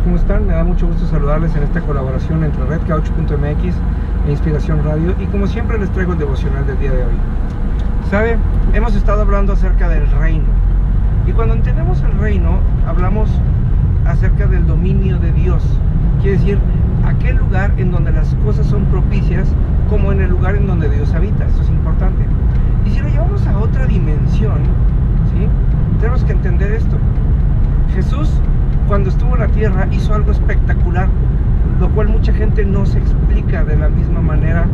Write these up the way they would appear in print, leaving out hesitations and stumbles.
¿cómo están? Me da mucho gusto saludarles en esta colaboración entre Redcouch.mx e Inspiración Radio, y como siempre les traigo el devocional del día de hoy. ¿Sabe? Hemos estado hablando acerca del reino, y cuando entendemos el reino hablamos acerca del dominio de Dios. Quiere decir, aquel lugar en donde las cosas son propicias, como en el lugar en donde Dios habita. Esto es importante. Y si lo llevamos a otra dimensión, ¿sí?, tenemos que entender esto. Jesús, cuando estuvo en la tierra, hizo algo espectacular, lo cual mucha gente no se explica de la misma manera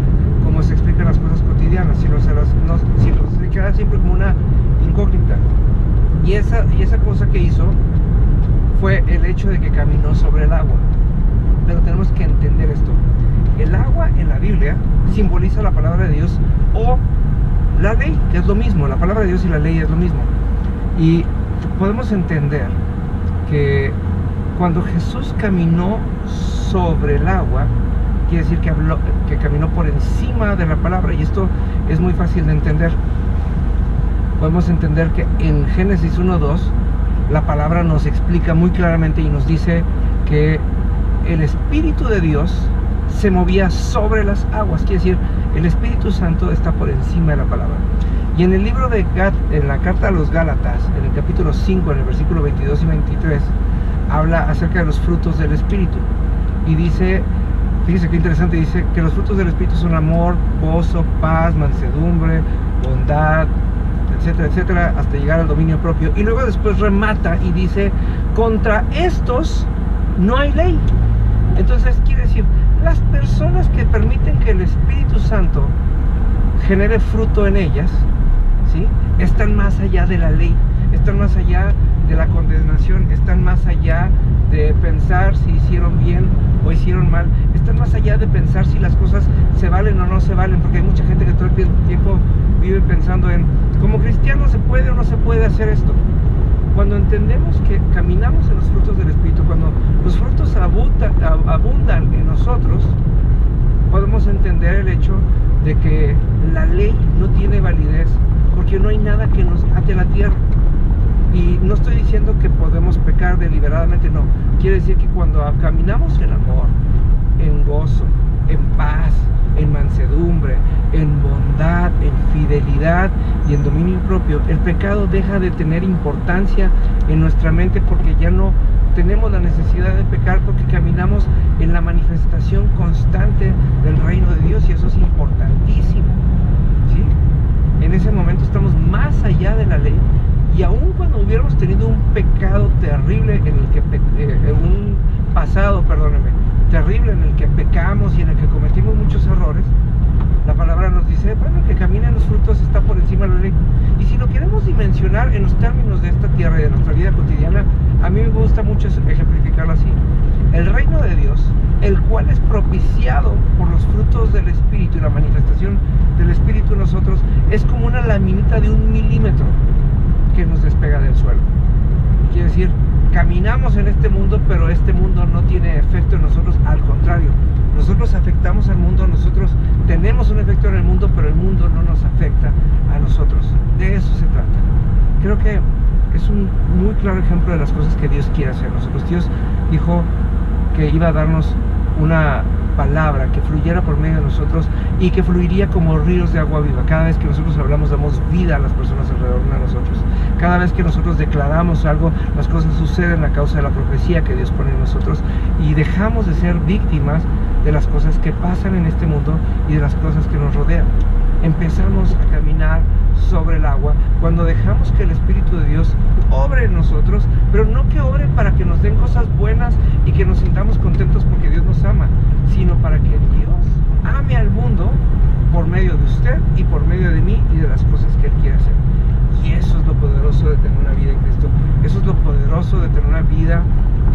como se explican las cosas cotidianas, sino se queda siempre como una incógnita. Y esa cosa que hizo fue el hecho de que caminó sobre el agua. Pero tenemos que entender esto. El agua en la Biblia simboliza la palabra de Dios o la ley, que es lo mismo. La palabra de Dios y la ley es lo mismo. Y podemos entender que cuando Jesús caminó sobre el agua, quiere decir que caminó por encima de la palabra, y esto es muy fácil de entender. Podemos entender que en Génesis 1:2 la palabra nos explica muy claramente y nos dice que el Espíritu de Dios se movía sobre las aguas. Quiere decir, el Espíritu Santo está por encima de la palabra. Y en el libro de en la carta a los Gálatas, en el capítulo 5, en el versículo 22 y 23, habla acerca de los frutos del Espíritu. Y dice, fíjense qué interesante, dice que los frutos del Espíritu son amor, gozo, paz, mansedumbre, bondad, etcétera, etcétera, hasta llegar al dominio propio. Y luego después remata y dice, contra estos no hay ley. Entonces quiere decir, las personas que permiten que el Espíritu Santo genere fruto en ellas, ¿sí?, están más allá de la ley, están más allá de la condenación, están más allá de pensar si hicieron bien o hicieron mal, están más allá de pensar si las cosas se valen o no se valen, porque hay mucha gente que todo el tiempo vive pensando en, como cristiano, ¿se puede o no se puede hacer esto? Cuando entendemos que caminamos en los frutos del Espíritu, cuando los frutos abundan en nosotros, podemos entender el hecho de que la ley no tiene validez, porque no hay nada que nos ate a la tierra. Y no estoy diciendo que podemos pecar deliberadamente, no. Quiere decir que cuando caminamos en amor, en gozo, en paz, en mansedumbre, en bondad, en fidelidad y en dominio propio, el pecado deja de tener importancia en nuestra mente, porque ya no tenemos la necesidad de pecar, porque caminamos en la manifestación constante del reino de Dios, y eso es importantísimo, ¿sí? En ese momento estamos más allá de la ley, y aun cuando hubiéramos tenido un pecado terrible en el que un pasado, terrible en el que pecamos y en el que cometimos muchos errores, la palabra nos dice, bueno, el que camina en los frutos está por encima de la ley. Y si lo queremos dimensionar en los términos de esta tierra y de nuestra vida cotidiana, a mí me gusta mucho ejemplificarlo así. El reino de Dios, el cual es propiciado por los frutos del Espíritu y la manifestación del Espíritu en nosotros, es como una laminita de 1 milímetro que nos despega del suelo. Quiere decir, caminamos en este mundo, pero este mundo no tiene efecto en nosotros, al contrario, nosotros afectamos al mundo, nosotros tenemos un efecto en el mundo, pero el mundo no nos afecta a nosotros. De eso se trata. Creo que es un muy claro ejemplo de las cosas que Dios quiere hacer. Dios dijo que iba a darnos una palabra que fluyera por medio de nosotros y que fluiría como ríos de agua viva. Cada vez que nosotros hablamos, damos vida a las personas alrededor de nosotros. Cada vez que nosotros declaramos algo, las cosas suceden a causa de la profecía que Dios pone en nosotros, y dejamos de ser víctimas de las cosas que pasan en este mundo y de las cosas que nos rodean. Empezamos a caminar sobre el agua cuando dejamos que el Espíritu de Dios obre en nosotros, pero no que obre para que nos den cosas buenas y que nos sintamos contentos porque Dios nos ama, sino para que Dios ame al mundo por medio de usted y por medio de mí y de las cosas que Él quiere hacer. Y eso es lo poderoso de tener una vida en Cristo. Eso es lo poderoso de tener una vida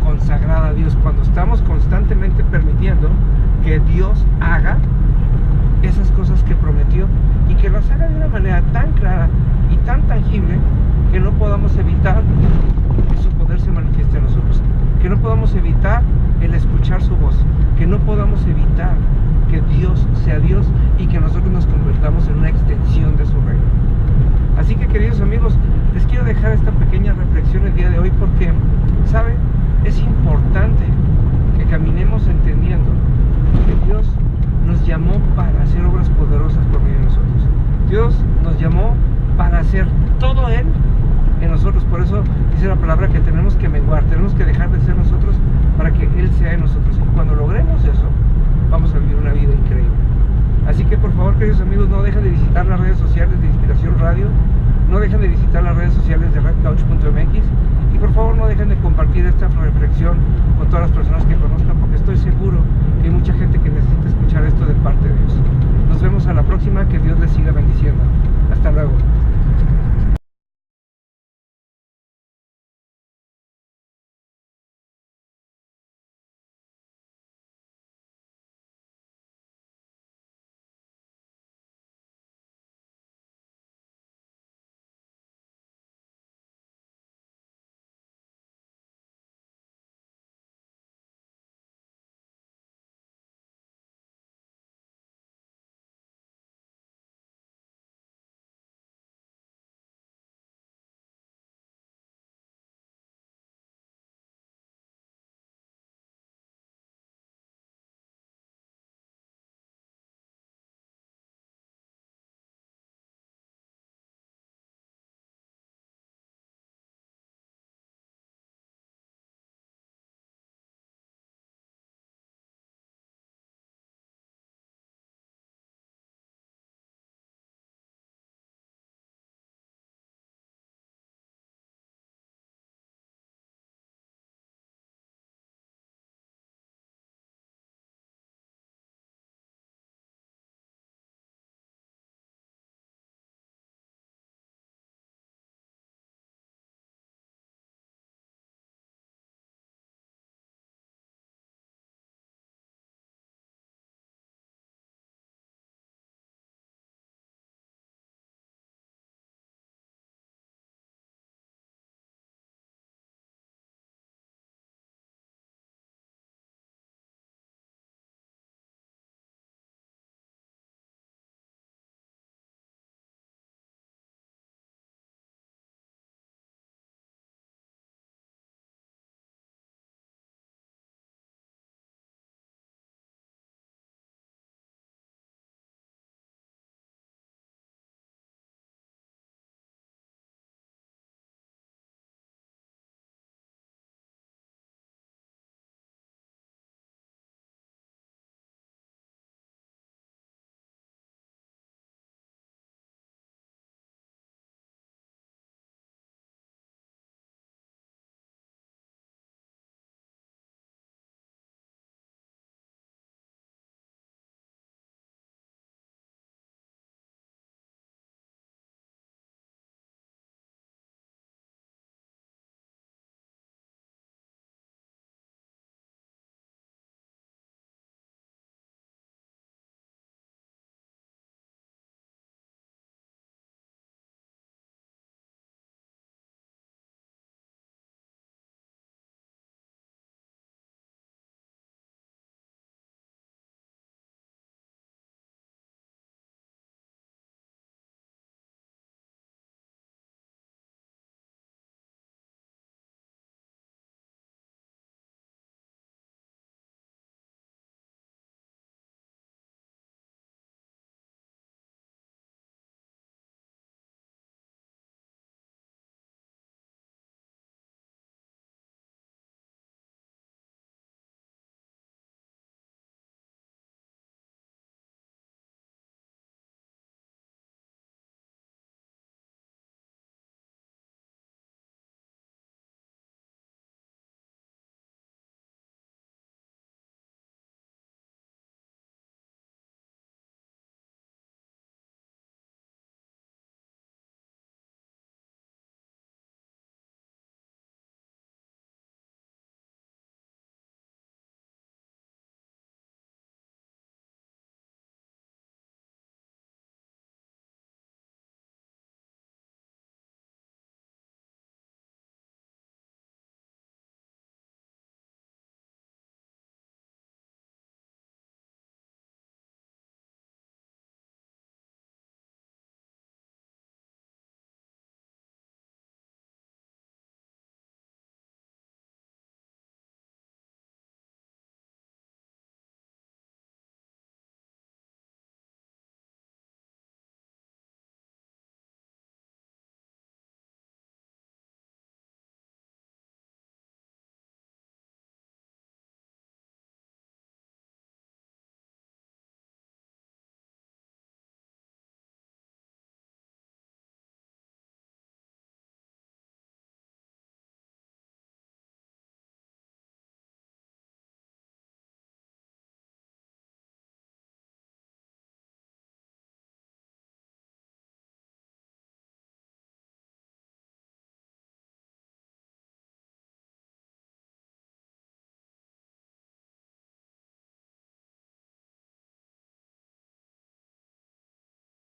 consagrada a Dios, cuando estamos constantemente permitiendo que Dios haga esas cosas que prometió, y que las haga de una manera tan clara y tan tangible que no podamos evitar que su poder se manifieste en nosotros, que no podamos evitar el escuchar su voz, que no podamos evitar que Dios sea Dios y que nosotros nos convertamos en una extensión de su reino. Así que, queridos amigos, les quiero dejar esta pequeña reflexión el día de hoy, porque, ¿sabe? es importante que caminemos entendiendo que Dios nos llamó para hacer obras poderosas por medio de nosotros. Dios nos llamó para hacer todo Él en nosotros. Por eso dice la palabra que tenemos que menguar, tenemos que dejar de ser nosotros para que Él sea en nosotros. Y cuando logremos eso, vamos a vivir una vida increíble. Así que por favor, queridos amigos, no dejen de visitar las redes sociales de Inspiración Radio, no dejen de visitar las redes sociales de redcouch.mx y por favor no dejen de compartir esta reflexión con todas las personas que conozcan, porque estoy seguro que hay mucha gente que necesita escuchar esto de parte de Dios. Nos vemos a la próxima, que Dios les siga bendiciendo. Hasta luego.